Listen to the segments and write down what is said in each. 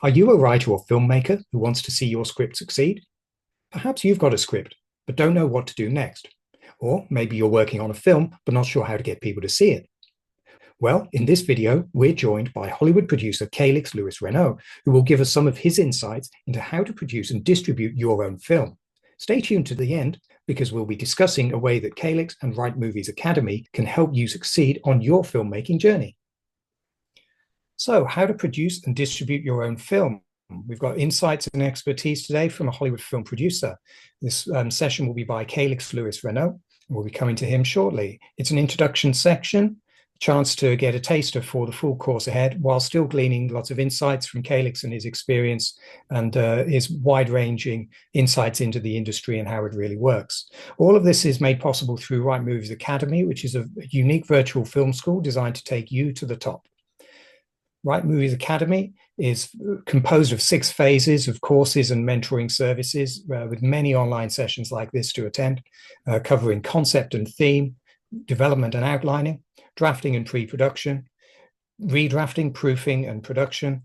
Are you a writer or filmmaker who wants to see your script succeed? Perhaps you've got a script, but don't know what to do next. Or maybe you're working on a film, but not sure how to get people to see it. Well, in this video, we're joined by Hollywood producer Calix Reneau, who will give us some of his insights into how to produce and distribute your own film. Stay tuned to the end because we'll be discussing a way that Calix and WriteMovies Academy can help you succeed on your filmmaking journey. So, how to produce and distribute your own film. We've got insights and expertise today from a Hollywood film producer. This session will be by Calix Reneau, and we'll be coming to him shortly. It's an introduction section, chance to get a taster for the full course ahead, while still gleaning lots of insights from Calix and his experience and his wide-ranging insights into the industry and how it really works. All of this is made possible through WriteMovies Academy, which is a unique virtual film school designed to take you to the top. WriteMovies Academy is composed of 6 phases of courses and mentoring services with many online sessions like this to attend, covering concept and theme, development and outlining, drafting and pre-production, redrafting, proofing and production,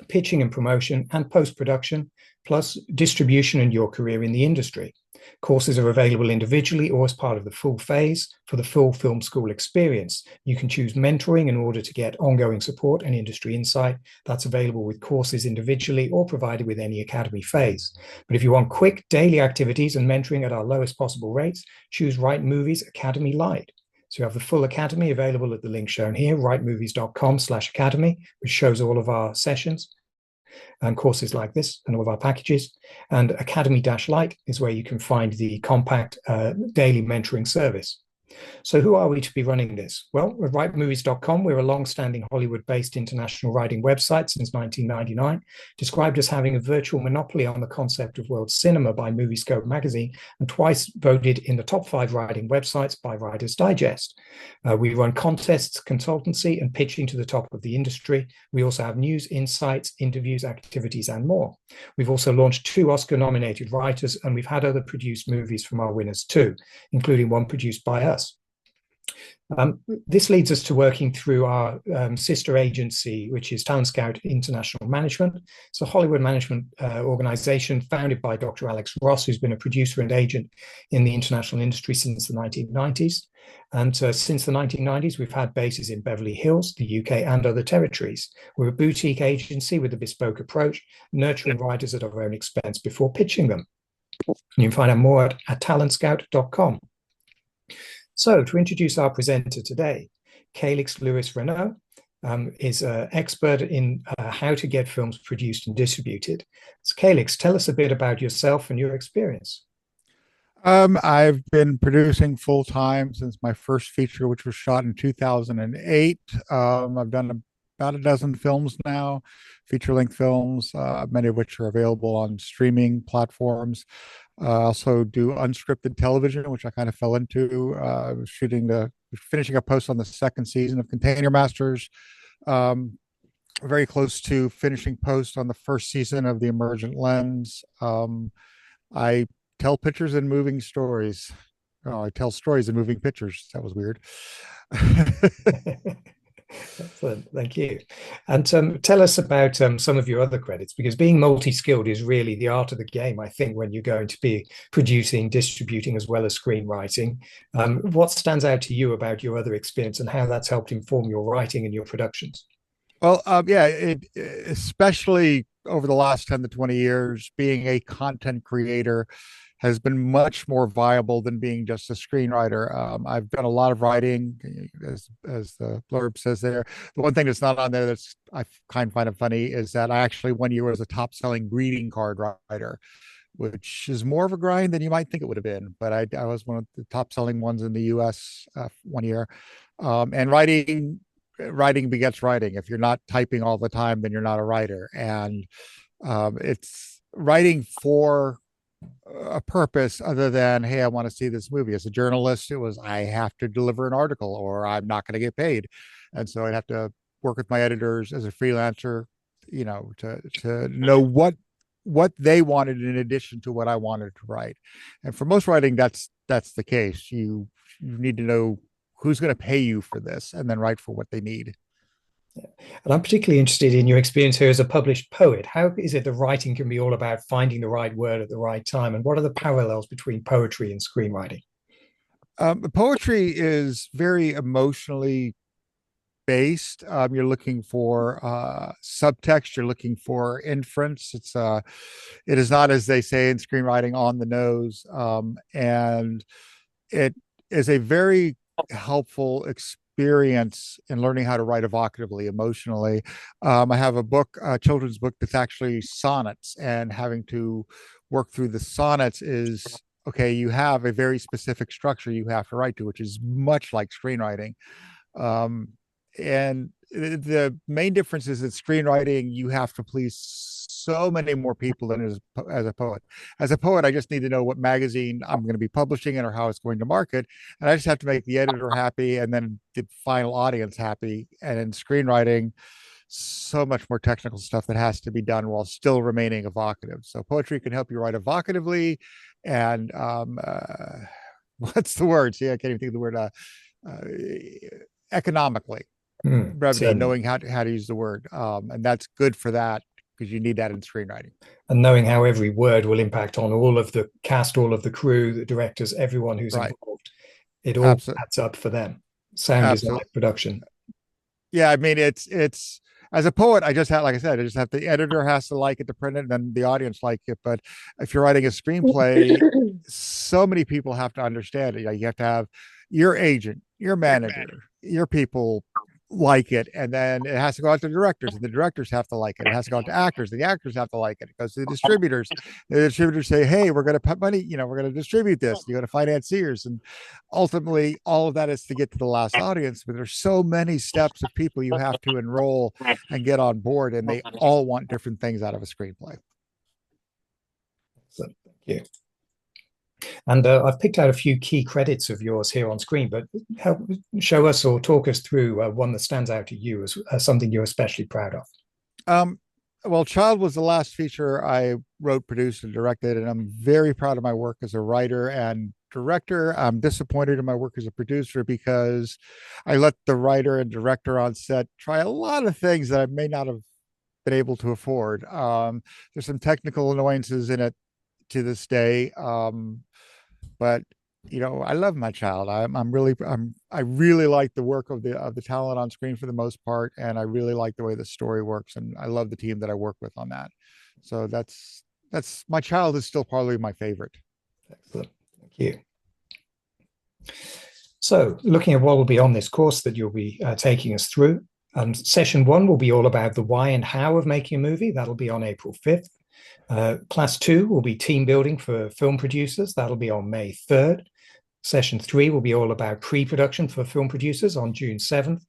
pitching and promotion, and post-production, plus distribution and your career in the industry. Courses are available individually or as part of the full phase for the full film school experience. You can choose mentoring in order to get ongoing support and industry insight. That's available with courses individually or provided with any academy phase. But if you want quick daily activities and mentoring at our lowest possible rates, choose WriteMovies Academy Lite. So you have the full academy available at the link shown here, writemovies.com/academy, which shows all of our sessions and courses like this and all of our packages. And Academy-Lite is where you can find the compact daily mentoring service. So who are we to be running this? Well, at WriteMovies.com, we're a long-standing Hollywood-based international writing website since 1999, described as having a virtual monopoly on the concept of world cinema by Moviescope magazine, and twice voted in the top 5 writing websites by Writer's Digest. We run contests, consultancy, and pitching to the top of the industry. We also have news, insights, interviews, activities, and more. We've also launched 2 Oscar-nominated writers, and we've had other produced movies from our winners too, including one produced by us. This leads us to working through our sister agency, which is Talent Scout International Management. It's a Hollywood management organization founded by Dr. Alex Ross, who's been a producer and agent in the international industry since the 1990s. And since the 1990s, we've had bases in Beverly Hills, the UK, and other territories. We're a boutique agency with a bespoke approach, nurturing writers at our own expense before pitching them. You can find out more at talentscout.com. So to introduce our presenter today, Calix Reneau is an expert in how to get films produced and distributed. So Calix, tell us a bit about yourself and your experience. I've been producing full time since my first feature, which was shot in 2008. I've done about a dozen films now, feature-length films, many of which are available on streaming platforms. I also do unscripted television, which I kind of fell into. I was finishing a post on the 2nd season of Container Masters. Very close to finishing post on the 1st season of The Emergent Lens. I tell pictures and moving stories. Oh, I tell stories and moving pictures. That was weird. Excellent, thank you. And tell us about some of your other credits, because being multi-skilled is really the art of the game, I think, when you're going to be producing, distributing, as well as screenwriting. What stands out to you about your other experience and how that's helped inform your writing and your productions? Well, especially over the last 10 to 20 years, being a content creator has been much more viable than being just a screenwriter. I've done a lot of writing, as the blurb says there. The one thing that's not on there that's I kind of find it funny is that I actually 1 year was a top-selling greeting card writer, which is more of a grind than you might think it would have been. But I was one of the top-selling ones in the U.S. 1 year, and writing begets writing. If you're not typing all the time, then you're not a writer, and it's writing for a purpose other than, hey, I want to see this movie. As a journalist, it was, I have to deliver an article or I'm not going to get paid, and so I'd have to work with my editors as a freelancer, to know what they wanted in addition to what I wanted to write. And for most writing, that's the case. You need to know who's going to pay you for this and then write for what they need. And I'm particularly interested in your experience here as a published poet. How is it that writing can be all about finding the right word at the right time? And what are the parallels between poetry and screenwriting? Poetry is very emotionally based. You're looking for subtext. You're looking for inference. It is not, as they say in screenwriting, on the nose, and it is a very helpful experience in learning how to write evocatively, emotionally. I have a book, a children's book that's actually sonnets, and having to work through the sonnets is okay. You have a very specific structure you have to write to, which is much like screenwriting. Um, and the main difference is that screenwriting, you have to please so many more people than as a poet. As a poet, I just need to know what magazine I'm going to be publishing in or how it's going to market. And I just have to make the editor happy and then the final audience happy. And in screenwriting, so much more technical stuff that has to be done while still remaining evocative. So poetry can help you write evocatively and what's the word? See, I can't even think of the word. Uh, Economically, rather than Seeing knowing how to use the word. And that's good for that because you need that in screenwriting. and knowing how every word will impact on all of the cast, all of the crew, the directors, everyone who's Right. involved. It all Absolutely. adds up for them. Sound design, Absolutely. production. Yeah. I mean, it's as a poet, I just have, like I said, I just have the editor has to like it to print it, and then the audience like it. But if you're writing a screenplay, so many people have to understand it. You have to have your agent, your manager, your people like it, and then it has to go out to directors, and the directors have to like it. It has to go out to actors, and the actors have to like it. It goes to the distributors. The distributors say, "Hey, we're going to put money. We're going to distribute this." You go to financiers, and ultimately, all of that is to get to the last audience. But there's so many steps of people you have to enroll and get on board, and they all want different things out of a screenplay. So, thank you. And I've picked out a few key credits of yours here on screen, but help show us or talk us through one that stands out to you as something you're especially proud of. Um, well, Child was the last feature I wrote, produced, and directed, and I'm very proud of my work as a writer and director. I'm disappointed in my work as a producer because I let the writer and director on set try a lot of things that I may not have been able to afford. There's some technical annoyances in it to this day, but I love my child. I really like the work of the talent on screen for the most part, and I really like the way the story works, and I love the team that I work with on that. So that's my child is still probably my favorite. Excellent. Thank you. So, looking at what will be on this course that you'll be taking us through, session one will be all about the why and how of making a movie. That'll be on April 5th. Class two will be team building for film producers. That'll be on May 3rd. Session three will be all about pre-production for film producers on June 7th.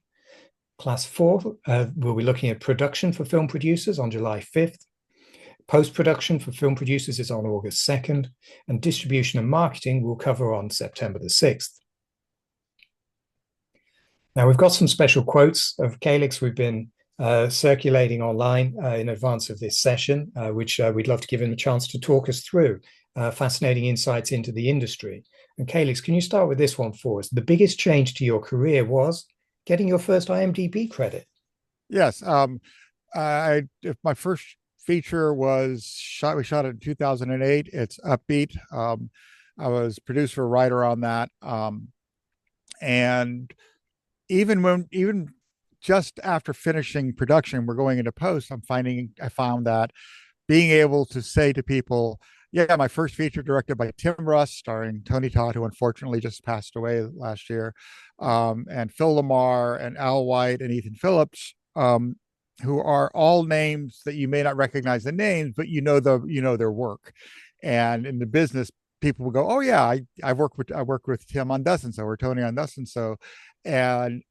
Class four will be looking at production for film producers on July 5th. Post-production for film producers is on August 2nd, and distribution and marketing will cover on September the 6th. Now, we've got some special quotes of Calix we've been circulating online in advance of this session, which we'd love to give him a chance to talk us through. Fascinating insights into the industry. And Calix, can you start with this one for us? The biggest change to your career was getting your first IMDb credit. Yes. If my first feature was shot, we shot it in 2008. It's Upbeat. I was producer, writer on that. And even just after finishing production, we're going into post, I found that being able to say to people, yeah, my first feature directed by Tim Russ, starring Tony Todd, who unfortunately just passed away last year, and Phil Lamar and Al White and Ethan Phillips, who are all names that you may not recognize the names, but you know their work. And in the business, people will go, "Oh yeah, I worked with Tim on thus and so, or Tony on thus and so," and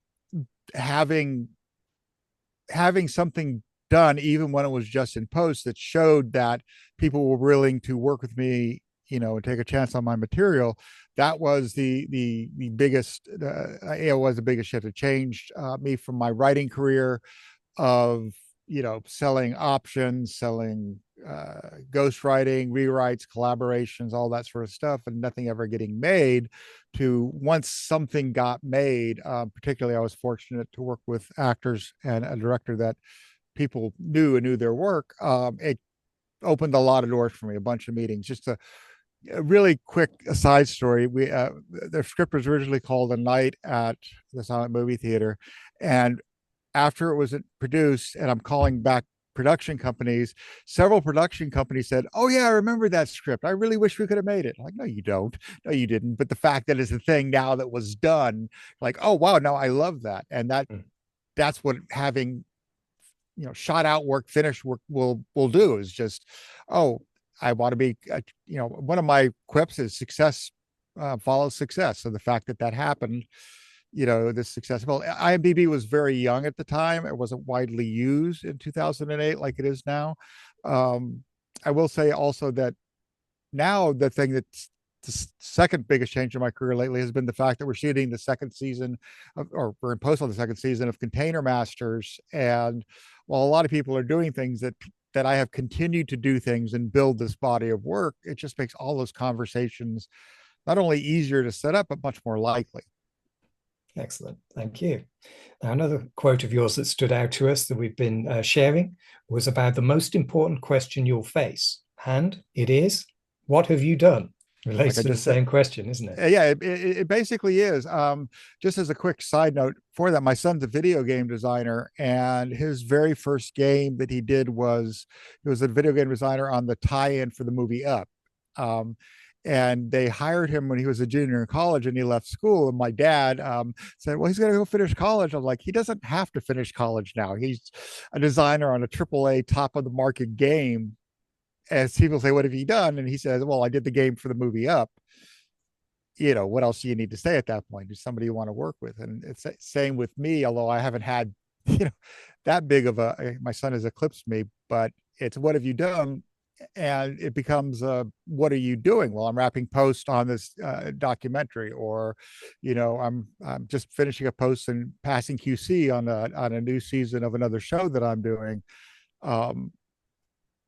having something done, even when it was just in post, that showed that people were willing to work with me, and take a chance on my material. That was the biggest. It was the biggest shift. It changed me from my writing career of selling options, selling ghostwriting, rewrites, collaborations, all that sort of stuff, and nothing ever getting made, to once something got made. Particularly, I was fortunate to work with actors and a director that people knew and knew their work. It opened a lot of doors for me, a bunch of meetings. Just a really quick side story. The script was originally called A Night at the Silent Movie Theater, and after it was produced, and I'm calling back production companies, several production companies said, "Oh yeah, I remember that script. I really wish we could have made it." I'm like, no, you don't. No, you didn't. But the fact that it's a thing now that was done, like, oh wow, now I love that, and that's what having shot out work, finished work will do, is just, oh, I want to be, one of my quips is success follows success. So the fact that that happened, this successful. IMDb was very young at the time. It wasn't widely used in 2008 like it is now. I will say also that now the thing that's the second biggest change in my career lately has been the fact that we're shooting the second season or we're in post on the second season of Container Masters. And while a lot of people are doing things that I have continued to do things and build this body of work, it just makes all those conversations not only easier to set up, but much more likely. Excellent. Thank you. Now, another quote of yours that stood out to us that we've been sharing was about the most important question you'll face. And it is, what have you done? Relates Like to the same question, isn't it? Yeah, it basically is. Just as a quick side note for that, my son's a video game designer, and his very first game that he did was a video game designer on the tie-in for the movie Up. And they hired him when he was a junior in college, and he left school. And my dad said, "Well, he's going to go finish college." I'm like, "He doesn't have to finish college now. He's a designer on a AAA top of the market game." As people say, "What have you done?" And he says, "Well, I did the game for the movie Up." What else do you need to say at that point? Is somebody you want to work with? And it's same with me, although I haven't had, that big of my son has eclipsed me, but it's, what have you done? And it becomes, what are you doing? Well, I'm wrapping post on this documentary, or, I'm just finishing a post and passing QC on a new season of another show that I'm doing.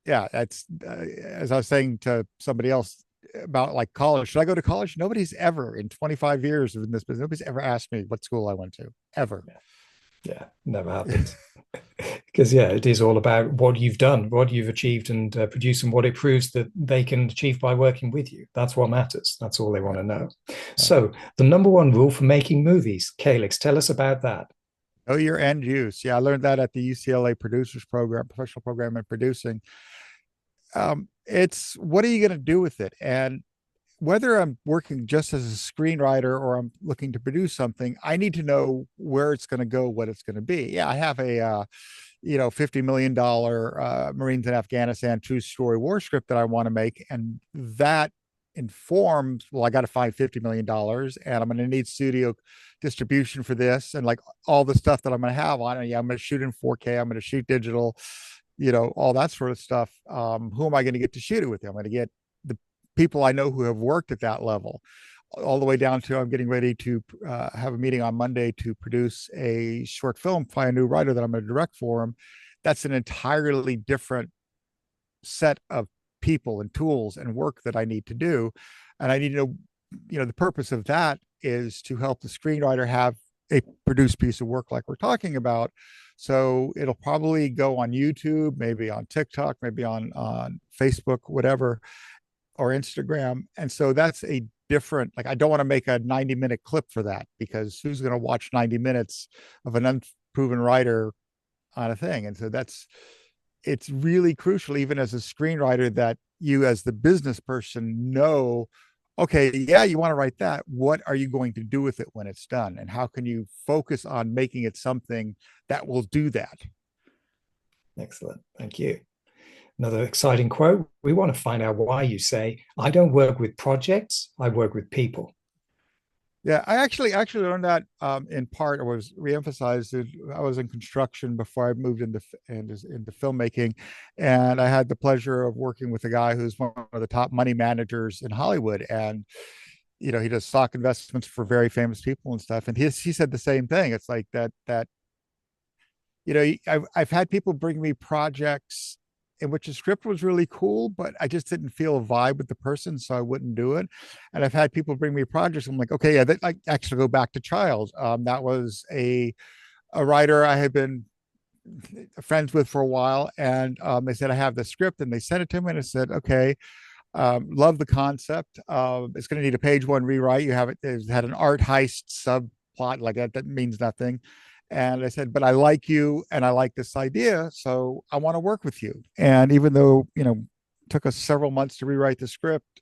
Yeah, that's as I was saying to somebody else about like college. Should I go to college? Nobody's ever in 25 years in this business, nobody's ever asked me what school I went to, ever. Yeah, never happens. Because, yeah, it is all about what you've done, what you've achieved and produced, and what it proves that they can achieve by working with you. That's what matters. That's all they want to know. So, the number one rule for making movies, Calix, tell us about that. Know your end use. Yeah, I learned that at the UCLA producers program, professional program in producing. It's, what are you going to do with it? And whether I'm working just as a screenwriter or I'm looking to produce something, I need to know where it's going to go, what it's going to be. Yeah, I have a $50 million Marines in Afghanistan true story war script that I want to make, and that informs, well, I got to find $50 million, and I'm going to need studio distribution for this, and like all the stuff that I'm going to have on it. Yeah, I'm going to shoot in 4K, I'm going to shoot digital, all that sort of stuff. Who am I going to get to shoot it with? I'm going to get the people I know who have worked at that level, all the way down to, I'm getting ready to have a meeting on Monday to produce a short film by a new writer that I'm going to direct for him. That's an entirely different set of people and tools and work that I need to do. And I need to know, the purpose of that is to help the screenwriter have a produced piece of work like we're talking about. So it'll probably go on YouTube, maybe on TikTok, maybe on Facebook, whatever, or Instagram. And so that's a different, like, I don't want to make a 90-minute clip for that, because who's going to watch 90 minutes of an unproven writer on a thing? And so it's really crucial, even as a screenwriter, that you as the business person know, okay, yeah, you want to write that. What are you going to do with it when it's done? And how can you focus on making it something that will do that? Excellent. Thank you. Another exciting quote. We want to find out why you say, I don't work with projects, I work with people. Yeah, I actually learned that in part. I was reemphasized. I was in construction before I moved into filmmaking, and I had the pleasure of working with a guy who's one of the top money managers in Hollywood. And he does stock investments for very famous people and stuff. And he said the same thing. It's like that I've had people bring me projects, in which the script was really cool, but I just didn't feel a vibe with the person, so I wouldn't do it. And I've had people bring me projects. I'm like, okay, yeah, I actually go back to Child. That was a writer I had been friends with for a while, and they said I have the script, and they sent it to me, and I said, okay, love the concept. It's going to need a page one rewrite. You have it had an art heist subplot like that. That means nothing. And I said, but I like you and I like this idea. So I want to work with you. And even though, it took us several months to rewrite the script,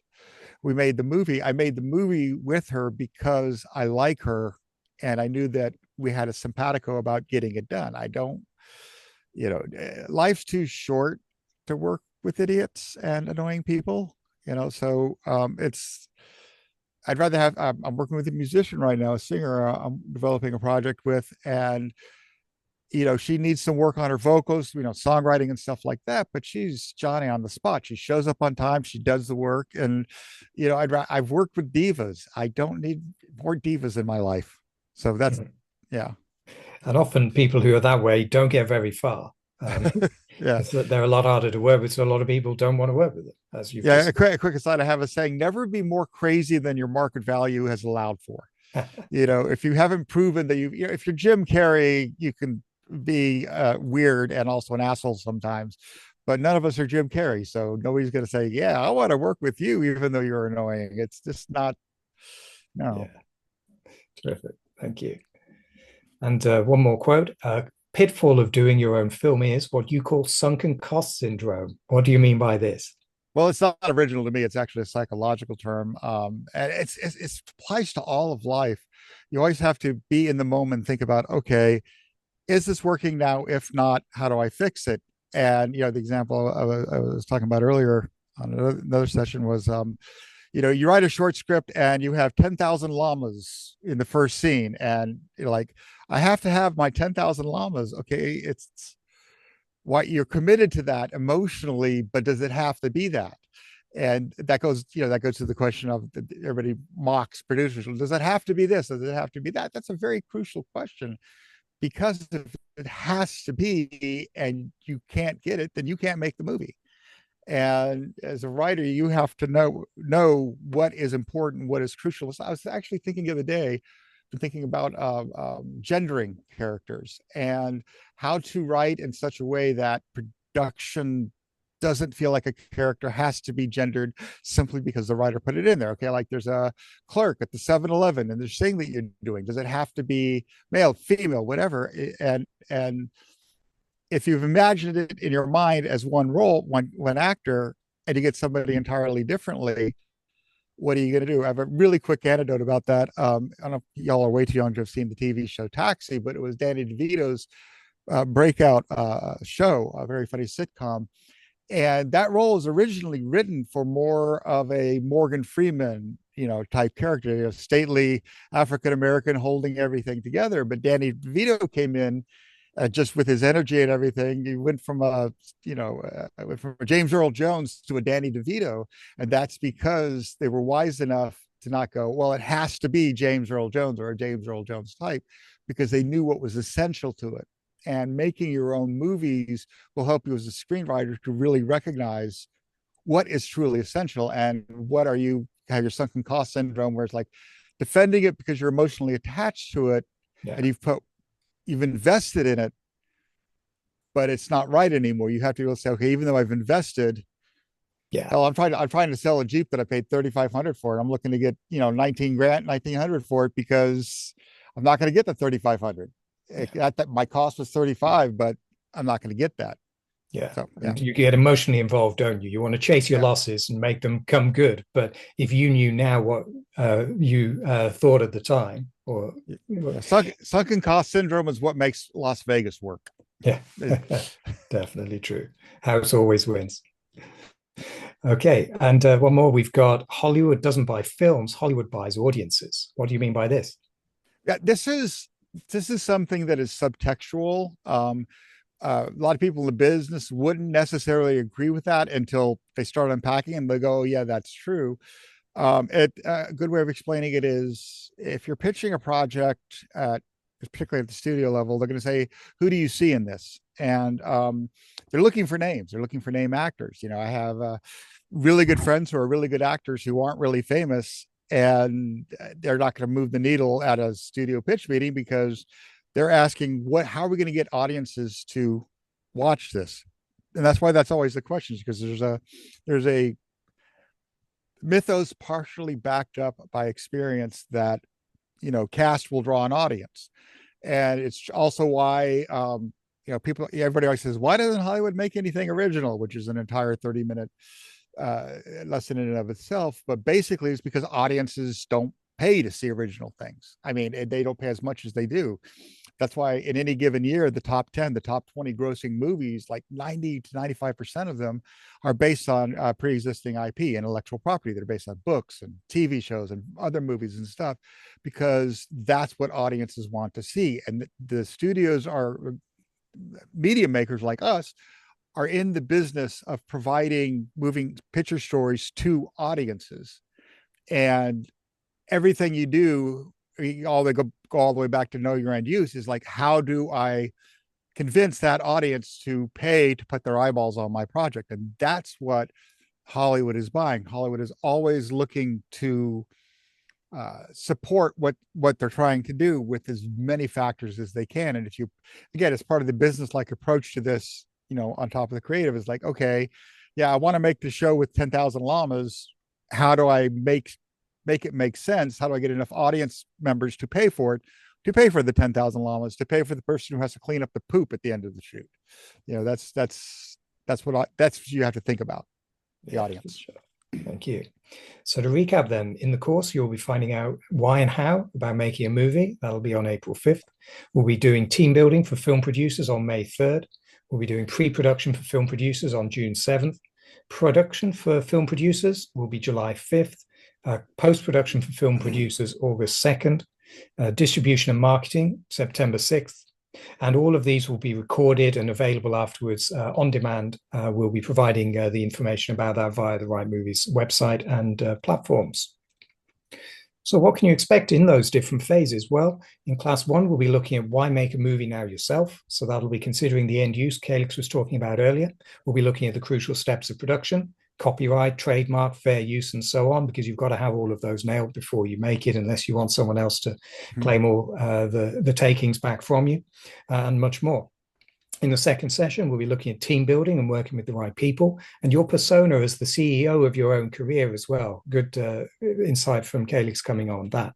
we made the movie. I made the movie with her because I like her. And I knew that we had a simpatico about getting it done. I don't, life's too short to work with idiots and annoying people, so I'd rather have, I'm working with a musician right now, a singer I'm developing a project with, and, she needs some work on her vocals, songwriting and stuff like that, but she's Johnny on the spot. She shows up on time, she does the work. And, I've worked with divas. I don't need more divas in my life. So that's, yeah. And often people who are that way don't get very far. Yeah. They're a lot harder to work with, so a lot of people don't want to work with them, as you've just... a quick aside, I have a saying: never be more crazy than your market value has allowed for. If you haven't proven that if you're Jim Carrey, you can be weird and also an asshole sometimes, but none of us are Jim Carrey, so nobody's going to say, yeah, I want to work with you even though you're annoying. It's just not. No. Yeah. Terrific, thank you. And one more quote: pitfall of doing your own film is what you call sunken cost syndrome. What do you mean by this? Well, it's not original to me. It's actually a psychological term. And it applies to all of life. You always have to be in the moment and think about, okay, is this working now? If not, how do I fix it? And, the example I was talking about earlier on another session was, you write a short script and you have 10,000 llamas in the first scene. And you're like, I have to have my 10,000 llamas. Okay. It's why you're committed to that emotionally, but does it have to be that? And that goes to the question of everybody mocks producers. Does it have to be this? Does it have to be that? That's a very crucial question, because if it has to be and you can't get it, then you can't make the movie. And as a writer, you have to know what is important, what is crucial. So I was actually thinking the other day, thinking about gendering characters and how to write in such a way that production doesn't feel like a character has to be gendered simply because the writer put it in there. Okay, like there's a clerk at the 7-Eleven and there's thing that you're doing. Does it have to be male, female, whatever? And if you've imagined it in your mind as one role, one actor, and you get somebody entirely differently, what are you going to do? I have a really quick anecdote about that. I don't know if y'all are way too young to have seen the TV show Taxi, but it was Danny DeVito's breakout show, a very funny sitcom. And that role was originally written for more of a Morgan Freeman, type character, stately African-American holding everything together. But Danny DeVito came in just with his energy and everything. He went from from a James Earl Jones to a Danny DeVito, and that's because they were wise enough to not go, well, it has to be James Earl Jones or a James Earl Jones type, because they knew what was essential to it. And making your own movies will help you as a screenwriter to really recognize what is truly essential and what have your sunken cost syndrome, where it's like defending it because you're emotionally attached to it, and you've invested in it, but it's not right anymore. You have to be able to say, okay, even though I've invested, hell, I'm trying to sell a Jeep that I paid $3,500 for, and I'm looking to get 1900 for it, because I'm not going to get the 3,500. That my cost was 35, but I'm not going to get that. Yeah. So, yeah. And you get emotionally involved, don't you? You want to chase your losses and make them come good. But if you knew now what you thought at the time, or sunken cost syndrome is what makes Las Vegas work. Yeah, definitely true. House always wins. Okay, and one more. We've got Hollywood doesn't buy films; Hollywood buys audiences. What do you mean by this? Yeah, this is something that is subtextual. A lot of people in the business wouldn't necessarily agree with that until they start unpacking, and they go, oh, yeah, that's true. A good way of explaining it is, if you're pitching a project particularly at the studio level, they're going to say, who do you see in this? And they're looking for names. They're looking for name actors. You know, I have really good friends who are really good actors who aren't really famous, and they're not going to move the needle at a studio pitch meeting because they're asking, what, how are we going to get audiences to watch this? And that's why that's always the question, because there's a mythos partially backed up by experience that, you know, cast will draw an audience. And it's also why, you know, people, everybody always says, why doesn't Hollywood make anything original, which is an entire 30-minute lesson in and of itself. But basically it's because audiences don't pay to see original things. I mean, they don't pay as much as they do. That's why in any given year, the top 10, the top 20 grossing movies, like 90 to 95% of them are based on pre-existing IP, intellectual property that are based on books and TV shows and other movies and stuff, because that's what audiences want to see. And the studios are, media makers like us are in the business of providing moving picture stories to audiences. And everything you do, all the go all the way back to know your end use, is like, how do I convince that audience to pay to put their eyeballs on my project? And that's what Hollywood is buying. Hollywood is always looking to support what they're trying to do with as many factors as they can. And if you, again, it's part of the business like approach to this, you know, on top of the creative, is like, okay, yeah, I want to make the show with 10,000 llamas. How do I make it make sense? How do I get enough audience members to pay for it, to pay for the 10,000 llamas, to pay for the person who has to clean up the poop at the end of the shoot? You know, that's what you have to think about, the audience. Sure. Thank you. So to recap then, in the course, you'll be finding out why and how about making a movie. That'll be on April 5th. We'll be doing team building for film producers on May 3rd. We'll be doing pre-production for film producers on June 7th. Production for film producers will be July 5th. Post-production for film producers, August 2nd. Distribution and marketing, September 6th. And all of these will be recorded and available afterwards on demand. We'll be providing the information about that via the WriteMovies website and platforms. So what can you expect in those different phases? Well, in class 1, we'll be looking at why make a movie now yourself. So that'll be considering the end use Calix was talking about earlier. We'll be looking at the crucial steps of production, copyright, trademark, fair use, and so on, because you've got to have all of those nailed before you make it, unless you want someone else to claim all the takings back from you, and much more. In the second session, we'll be looking at team building and working with the right people, and your persona as the CEO of your own career as well. Good insight from Calix coming on that.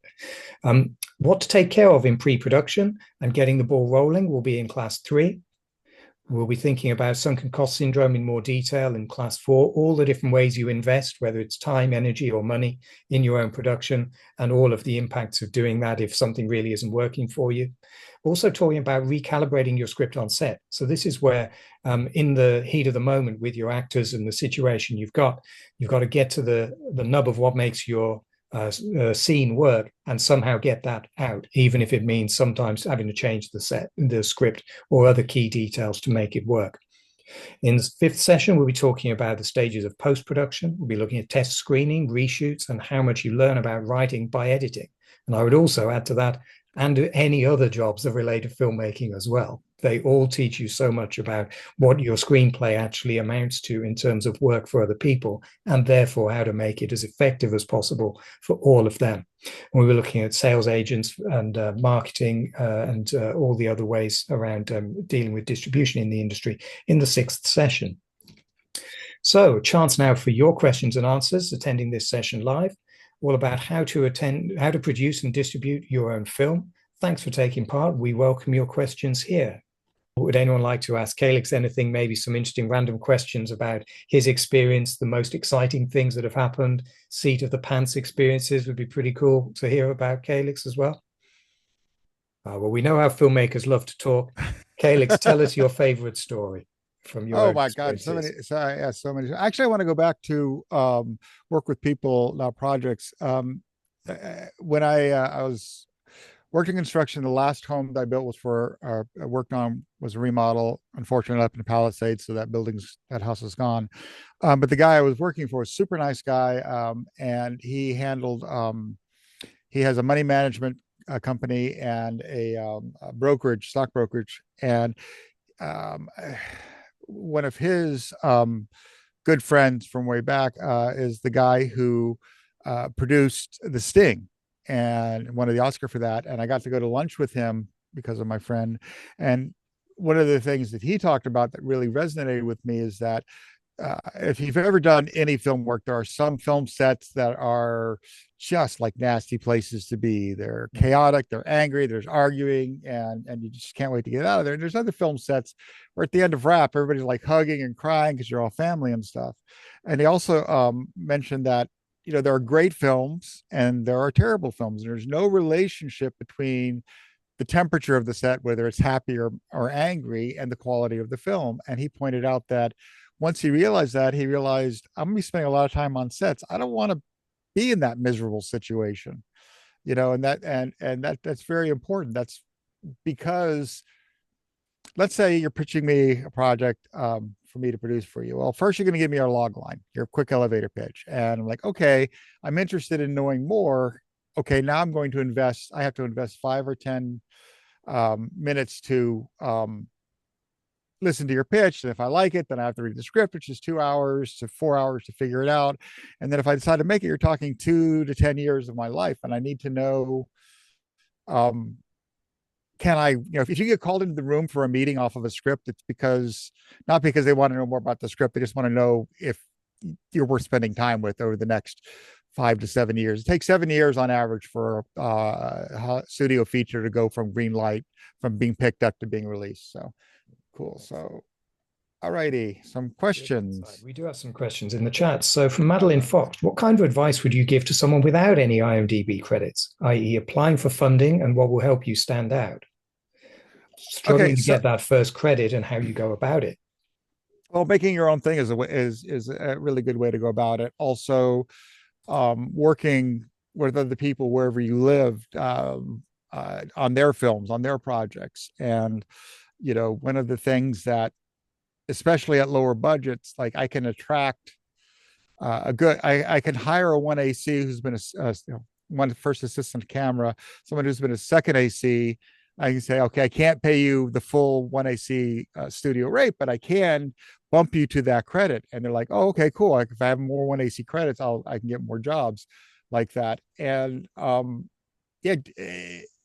What to take care of in pre-production and getting the ball rolling will be in class 3. We'll be thinking about sunken cost syndrome in more detail in class 4, all the different ways you invest, whether it's time, energy, or money in your own production, and all of the impacts of doing that if something really isn't working for you. Also talking about recalibrating your script on set. So this is where, in the heat of the moment with your actors and the situation you've got to get to the nub of what makes your scene work and somehow get that out, even if it means sometimes having to change the script or other key details to make it work. In the 5th session, we'll be talking about the stages of post-production. We'll be looking at test screening, reshoots, and how much you learn about writing by editing. And I would also add to that, and any other jobs that relate to filmmaking as well. They all teach you so much about what your screenplay actually amounts to in terms of work for other people, and therefore how to make it as effective as possible for all of them. And we were looking at sales agents and marketing and all the other ways around dealing with distribution in the industry in the 6th session. So, chance now for your questions and answers attending this session live, all about how to produce and distribute your own film. Thanks for taking part. We welcome your questions here. Would anyone like to ask Calix anything, maybe some interesting random questions about his experience, the most exciting things that have happened, seat of the pants experiences would be pretty cool to hear about Calix as well. Well, we know how filmmakers love to talk. Calix, tell us your favorite story from your my God, so many. Actually, I want to go back to work with people, now projects. When I was working construction, the last home that I built was for I worked on was a remodel. Unfortunately, up in the Palisades, so that house is gone. But the guy I was working for was a super nice guy, and he handled. He has a money management company and a brokerage, stock brokerage, and one of his good friends from way back is the guy who produced The Sting and won the Oscar for that. And I got to go to lunch with him because of my friend. And one of the things that he talked about that really resonated with me is that if you've ever done any film work, there are some film sets that are just like nasty places to be. They're chaotic, they're angry, there's arguing, and you just can't wait to get out of there. And there's other film sets where at the end of wrap, everybody's like hugging and crying because you're all family and stuff. And he also mentioned that there are great films and there are terrible films. There's no relationship between the temperature of the set, whether it's happy or angry, and the quality of the film. And he pointed out that once he realized that, he realized I'm gonna be spending a lot of time on sets. I don't want to be in that miserable situation, and that's very important. That's because let's say you're pitching me a project for me to produce for you. Well, first you're going to give me your log line, your quick elevator pitch. And I'm like, okay, I'm interested in knowing more. Okay, now I'm going to invest. I have to invest 5 or 10 minutes to listen to your pitch. And if I like it, then I have to read the script, which is 2 hours to 4 hours to figure it out. And then if I decide to make it, you're talking 2 to 10 years of my life. And I need to know, can I, if you get called into the room for a meeting off of a script, it's not because they want to know more about the script. They just want to know if you're worth spending time with over the next 5 to 7 years. It takes 7 years on average for a studio feature to go from green light, from being picked up to being released. So cool. So, all righty, some questions. We do have some questions in the chat. So from Madeline Fox, what kind of advice would you give to someone without any IMDb credits, i.e. applying for funding, and what will help you stand out? Struggling to get that first credit and how you go about it. Well, making your own thing is a really good way to go about it. Also, working with other people wherever you live on their films, on their projects. And, one of the things that, especially at lower budgets, like I can attract I can hire a 1AC who's been one first assistant camera, someone who's been a second AC. I can say, okay, I can't pay you the full 1AC studio rate, but I can bump you to that credit. And they're like, oh, okay, cool. If I have more 1AC credits, I can get more jobs like that. And the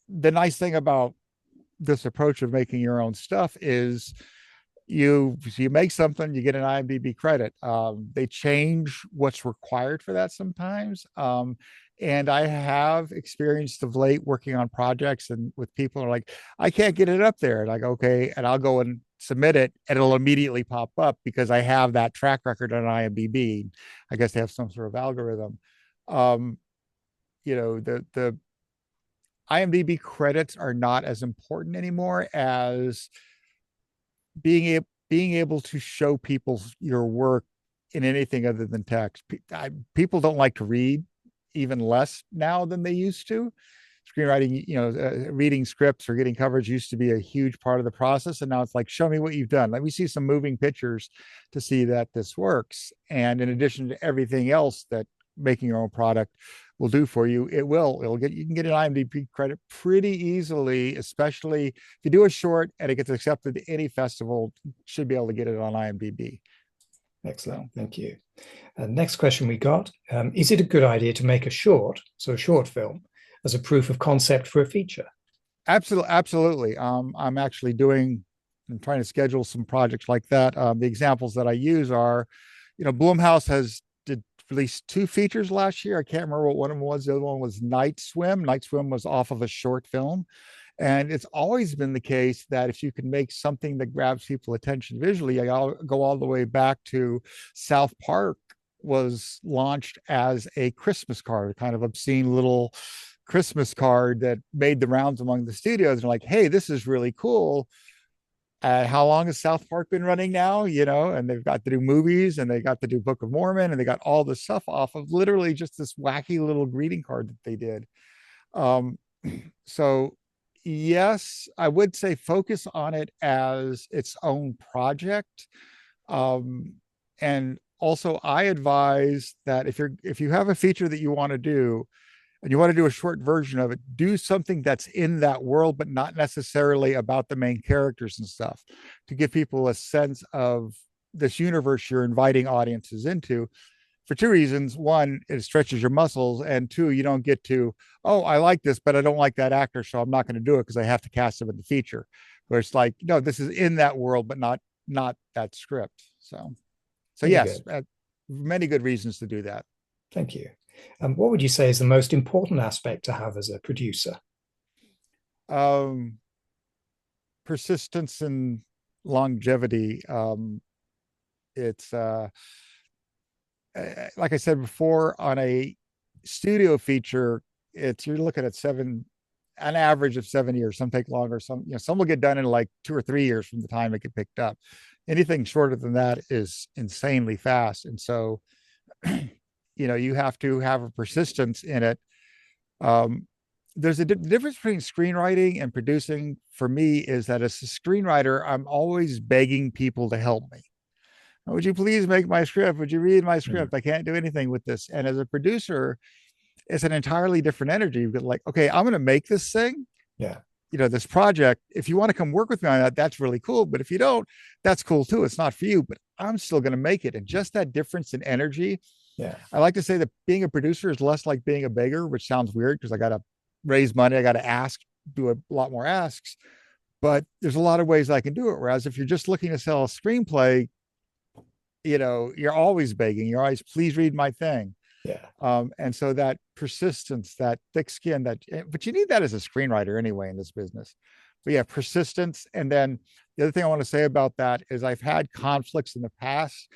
nice thing about this approach of making your own stuff is you make something, you get an IMDb credit. They change what's required for that sometimes. And I have experienced of late working on projects and with people who are like, I can't get it up there. And I go, okay. And I'll go and submit it and it'll immediately pop up because I have that track record on IMDb. I guess they have some sort of algorithm. The IMDb credits are not as important anymore as being able to show people your work in anything other than text. People don't like to read, even less now than they used to. Screenwriting, reading scripts or getting coverage used to be a huge part of the process. And now it's like, show me what you've done. Let me see some moving pictures to see that this works. And in addition to everything else that making your own product will do for you, you can get an IMDb credit pretty easily, especially if you do a short and it gets accepted to any festival, should be able to get it on IMDb. Excellent. Thank you. Next question we got, is it a good idea to make a short film, as a proof of concept for a feature? Absolutely. I'm actually trying to schedule some projects like that. The examples that I use are, Blumhouse has released 2 features last year. I can't remember what one of them was. The other one was Night Swim. Night Swim was off of a short film. And it's always been the case that if you can make something that grabs people's attention visually, I'll go all the way back to South Park was launched as a Christmas card, a kind of obscene little Christmas card that made the rounds among the studios. And like, hey, this is really cool. How long has South Park been running now? And they've got to do movies and they got to do Book of Mormon and they got all this stuff off of literally just this wacky little greeting card that they did. So yes, I would say focus on it as its own project. And also I advise that if you have a feature that you want to do, and you want to do a short version of it, do something that's in that world, but not necessarily about the main characters and stuff, to give people a sense of this universe you're inviting audiences into, for two reasons. One, it stretches your muscles, and two, you don't get to, oh, I like this, but I don't like that actor, so I'm not going to do it because I have to cast him in the feature. Where it's like, no, this is in that world, but not that script. So Very yes, good. many good reasons to do that. Thank you. What would you say is the most important aspect to have as a producer? Um, Persistence and longevity. It's like I said before, on a studio feature, it's you're looking at an average of 7 years. Some take longer. Some will get done in like 2 or 3 years from the time it get picked up. Anything shorter than that is insanely fast. And so, you have to have a persistence in it. Um, there's a difference between screenwriting and producing. For me, is that as a screenwriter, I'm always begging people to help me. Would you please make my script? Would you read my Mm, script? I can't do anything with this. And as a producer, it's an entirely different energy. You've got like, okay, I'm going to make this thing, yeah, this project. If you want to come work with me on that, that's really cool. But if you don't, that's cool too. It's not for you, but I'm still going to make it. And just that difference in energy. yeah, I like to say that being a producer is less like being a beggar, which sounds weird because I got to raise money. I got to do a lot more asks, but there's a lot of ways I can do it. Whereas if you're just looking to sell a screenplay, you're always begging. You're always, please read my thing. yeah, And so that persistence, that thick skin, but you need that as a screenwriter anyway in this business. But yeah, persistence. And then the other thing I want to say about that is I've had conflicts in the past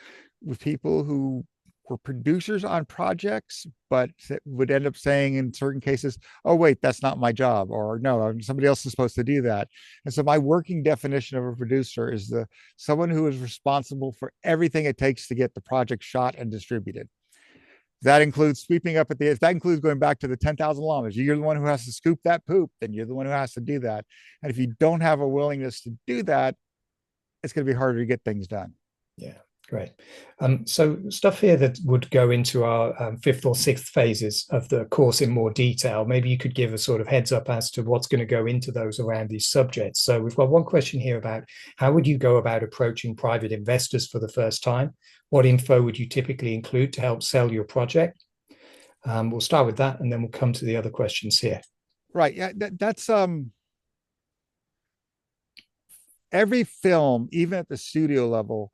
with people who were producers on projects, but would end up saying in certain cases, oh, wait, that's not my job, or no, somebody else is supposed to do that. And so my working definition of a producer is someone who is responsible for everything it takes to get the project shot and distributed. That includes sweeping up that includes going back to the 10,000 llamas. You're the one who has to scoop that poop, then you're the one who has to do that. And if you don't have a willingness to do that, it's going to be harder to get things done. yeah. Great. So stuff here that would go into our fifth or sixth phases of the course in more detail. Maybe you could give a sort of heads up as to what's going to go into those around these subjects. So we've got one question here about how would you go about approaching private investors for the first time? What info would you typically include to help sell your project? We'll start with that, and then we'll come to the other questions here. Right. Yeah. That's every film, even at the studio level,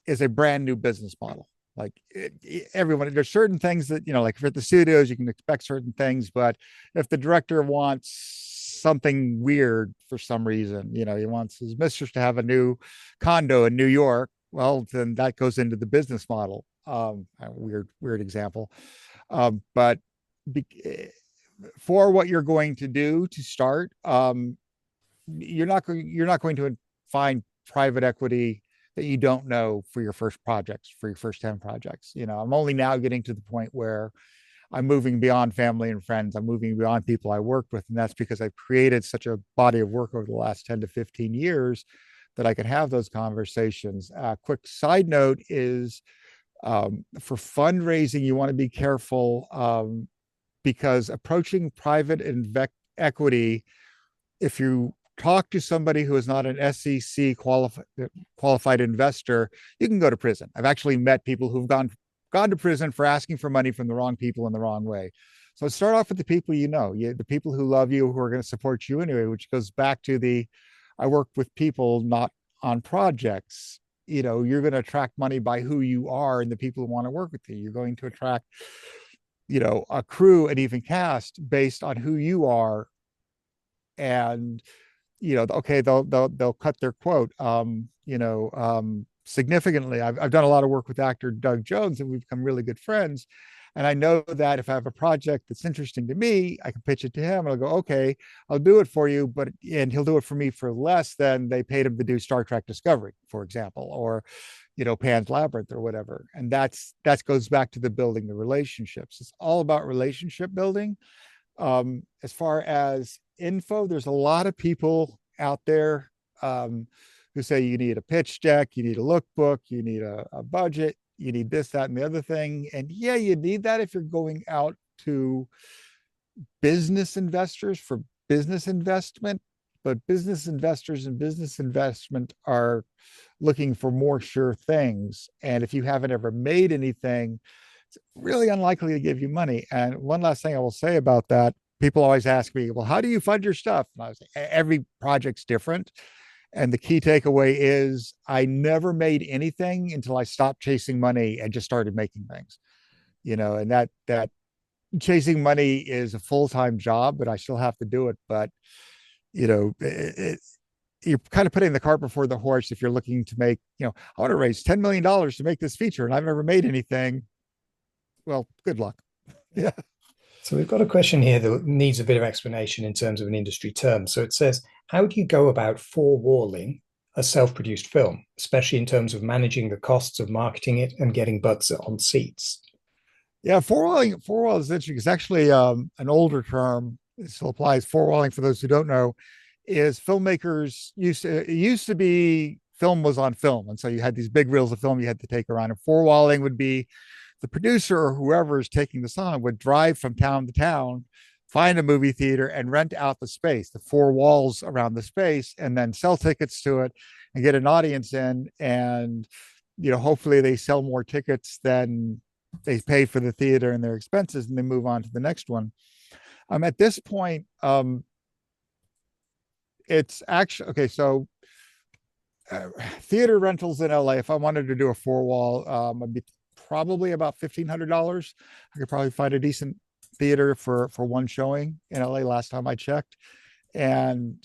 is a brand new business model. Like everyone, there's certain things that, like for the studios, you can expect certain things, but if the director wants something weird for some reason, he wants his mistress to have a new condo in New York, well, then that goes into the business model. A weird example. But for what you're going to do to start, you're not going to find private equity that you don't know for your first projects, for your first 10 projects. I'm only now getting to the point where I'm moving beyond family and friends. I'm moving beyond people I work with. And that's because I've created such a body of work over the last 10 to 15 years that I can have those conversations. Quick side note is for fundraising, you want to be careful because approaching private equity, if you talk to somebody who is not an SEC qualified investor, you can go to prison. I've actually met people who've gone to prison for asking for money from the wrong people in the wrong way. So start off with the people the people who love you, who are going to support you anyway, which goes back to I work with people, not on projects. You're going to attract money by who you are and the people who want to work with you. You're going to attract, a crew and even cast based on who you are. And okay, they'll cut their quote significantly. I've done a lot of work with actor Doug Jones, and we've become really good friends. And I know that if I have a project that's interesting to me, I can pitch it to him and I'll go, okay, I'll do it for you, and he'll do it for me for less than they paid him to do Star Trek Discovery, for example, or Pan's Labyrinth or whatever. And that goes back to the building the relationships. It's all about relationship building. As far as info, there's a lot of people out there who say you need a pitch deck, you need a lookbook, you need a budget, you need this, that, and the other thing. And yeah, you need that if you're going out to business investors for business investment, but business investors and business investment are looking for more sure things. And if you haven't ever made anything, it's really unlikely to give you money. And one last thing I will say about that, people always ask me, well, how do you fund your stuff? And I was like, every project's different. And the key takeaway is I never made anything until I stopped chasing money and just started making things, and that chasing money is a full-time job, but I still have to do it. But, you're kind of putting the cart before the horse if you're looking to make, I want to raise $10 million to make this feature and I've never made anything. Well, good luck. Yeah. So we've got a question here that needs a bit of explanation in terms of an industry term. So it says, how do you go about four-walling a self-produced film, especially in terms of managing the costs of marketing it and getting butts on seats? Yeah, four walling is interesting. It's actually an older term. It still applies. Four walling, for those who don't know, is filmmakers used to be film was on film, and so you had these big reels of film you had to take around. And four walling would be the producer or whoever is taking the song would drive from town to town, find a movie theater, and rent out the space, the four walls around the space, and then sell tickets to it and get an audience in. And hopefully they sell more tickets than they pay for the theater and their expenses, and they move on to the next one. At this point, it's actually okay. So, theater rentals in LA, if I wanted to do a four wall, I'd be probably about $1,500. I could probably find a decent theater for one showing in LA last time I checked. And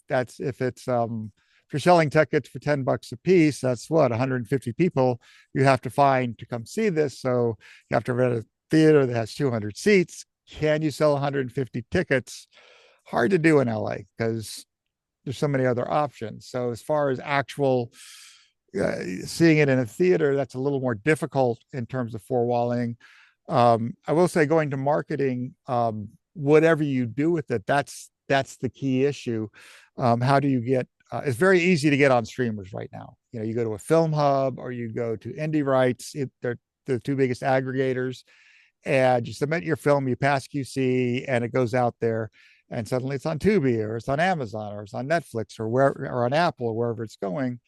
that's if you're selling tickets for $10 a piece, that's what 150 people you have to find to come see this. So you have to rent a theater that has 200 seats. Can you sell 150 tickets? Hard to do in LA because there's so many other options. So as far as actual seeing it in a theater, that's a little more difficult in terms of four walling. I will say, going to marketing, whatever you do with it, that's the key issue. How do you get? It's very easy to get on streamers right now. You go to a film hub or you go to Indie Rights. They're the two biggest aggregators, and you submit your film, you pass QC, and it goes out there. And suddenly it's on Tubi or it's on Amazon or it's on Netflix or on Apple or wherever it's going.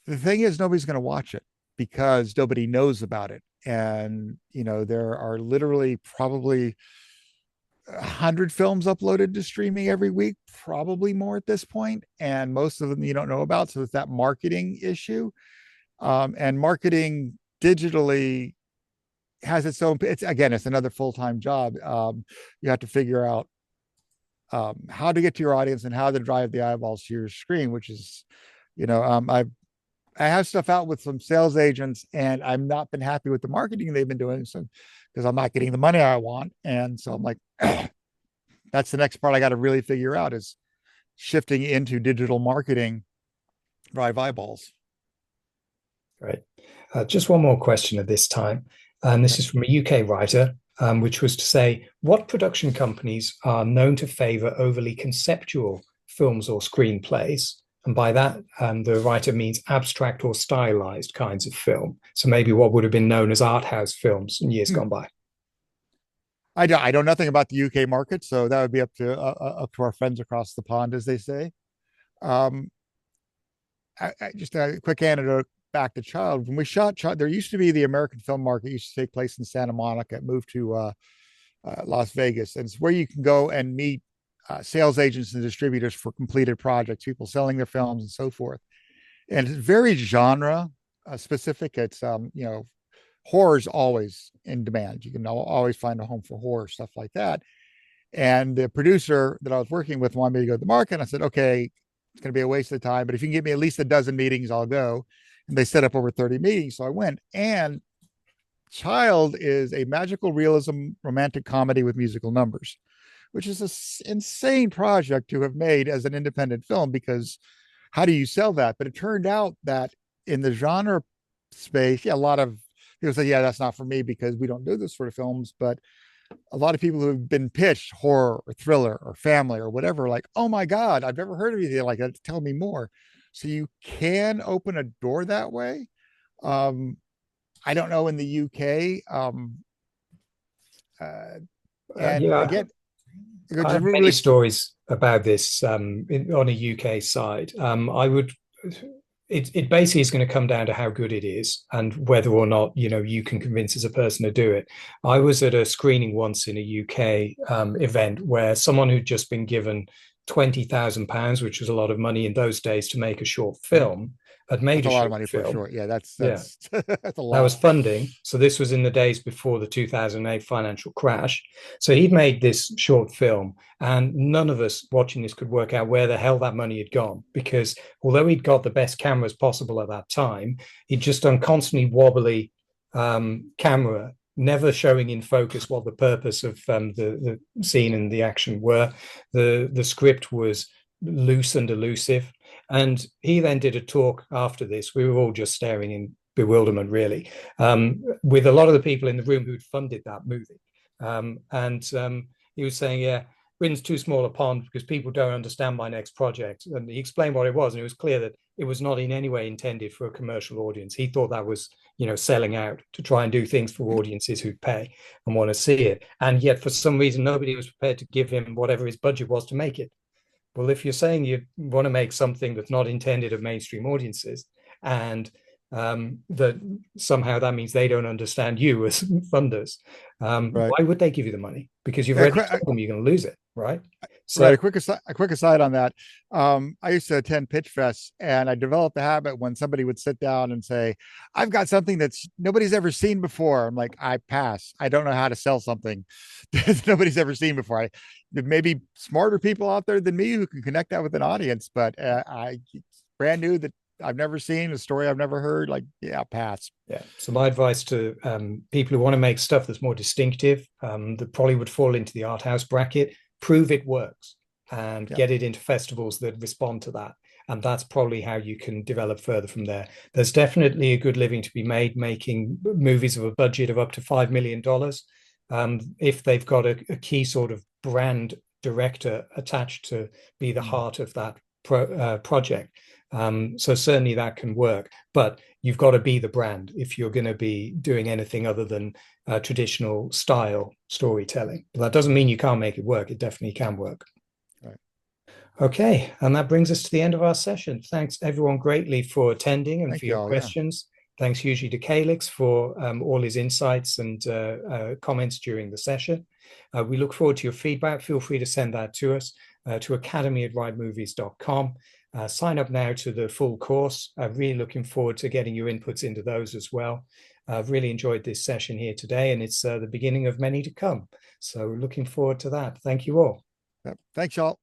The thing is, nobody's going to watch it because nobody knows about it. And, there are literally probably 100 films uploaded to streaming every week, probably more at this point. And most of them you don't know about. So it's that marketing issue. And marketing digitally has its own, it's another full-time job. You have to figure out how to get to your audience and how to drive the eyeballs to your screen, which is, I have stuff out with some sales agents and I've not been happy with the marketing they've been doing. So, because I'm not getting the money I want. And so I'm like, that's the next part I got to really figure out is shifting into digital marketing, drive eyeballs. Right. Just one more question at this time. This is from a UK writer, which was to say, what production companies are known to favor overly conceptual films or screenplays? And by that, the writer means abstract or stylized kinds of film. So maybe what would have been known as art house films in years gone by. I know nothing about the UK market, so that would be up to our friends across the pond, as they say. Just a quick anecdote back to Child. When we shot Child, there used to be the American film market used to take place in Santa Monica. It moved to Las Vegas, and it's where you can go and meet sales agents and distributors for completed projects, people selling their films and so forth. And it's very genre specific. It's horror's always in demand. You can always find a home for horror, stuff like that. And the producer that I was working with wanted me to go to the market. And I said, okay, it's going to be a waste of time, but if you can give me at least a dozen meetings, I'll go. And they set up over 30 meetings. So I went. And Child is a magical realism romantic comedy with musical numbers, which is an insane project to have made as an independent film, because how do you sell that? But it turned out that in the genre space, a lot of people say, yeah, that's not for me because we don't do this sort of films. But a lot of people who have been pitched horror or thriller or family or whatever, like, oh my God, I've never heard of anything like that. Tell me more. So you can open a door that way. I don't know in the UK. And Yeah, again, I just have many really stories about this on a UK side. It basically is going to come down to how good it is and whether or not you can convince as a person to do it. I was at a screening once in a UK event where someone who'd just been given £20,000, which was a lot of money in those days, to make a short film, had made that's a a lot of short money for film. sure. Yeah, that's Yeah, that's that's a that was lot. funding. So this was in the days before the 2008 financial crash. So he'd made this short film, and none of us watching this could work out where the hell that money had gone. Because although he'd got the best cameras possible at that time, he'd just done constantly wobbly camera, never showing in focus what the purpose of the scene and the action were. The script was loose and elusive. And he then did a talk after this. We were all just staring in bewilderment, really, with a lot of the people in the room who'd funded that movie. And he was saying, yeah, Britain's too small a pond because people don't understand my next project. And he explained what it was. And it was clear that it was not in any way intended for a commercial audience. He thought that was, selling out to try and do things for audiences who'd pay and want to see it. And yet, for some reason, nobody was prepared to give him whatever his budget was to make it. Well, if you're saying you want to make something that's not intended of mainstream audiences, and that somehow that means they don't understand you as funders, Right. why would they give you the money? Because you've Yeah, already told them you're going to lose it, right? right. So A quick aside on that. I used to attend pitch fests, and I developed a habit when somebody would sit down and say, "I've got something that's nobody's ever seen before." I'm like, "I pass. I don't know how to sell something that nobody's ever seen before." There may be smarter people out there than me who can connect that with an audience, but it's brand new that I've never seen a story I've never heard. Like, yeah, pass. yeah. So my advice to people who want to make stuff that's more distinctive, that probably would fall into the art house bracket, prove it works and Yeah. get it into festivals that respond to that. And that's probably how you can develop further from there. There's definitely a good living to be made making movies of a budget of up to $5 million, if they've got a key sort of brand director attached to be the heart of that project. So certainly that can work, but you've got to be the brand if you're going to be doing anything other than traditional style storytelling. But that doesn't mean you can't make it work. It definitely can work. Right. Okay, and that brings us to the end of our session. Thanks everyone greatly for attending and for Thank you your all. Yeah. questions. Thanks hugely to Calix for all his insights and comments during the session. We look forward to your feedback. Feel free to send that to us to academy@writemovies.com. Sign up now to the full course. Really looking forward to getting your inputs into those as well. I've really enjoyed this session here today, and it's the beginning of many to come. So looking forward to that. Thank you all. Yep. Thanks, y'all.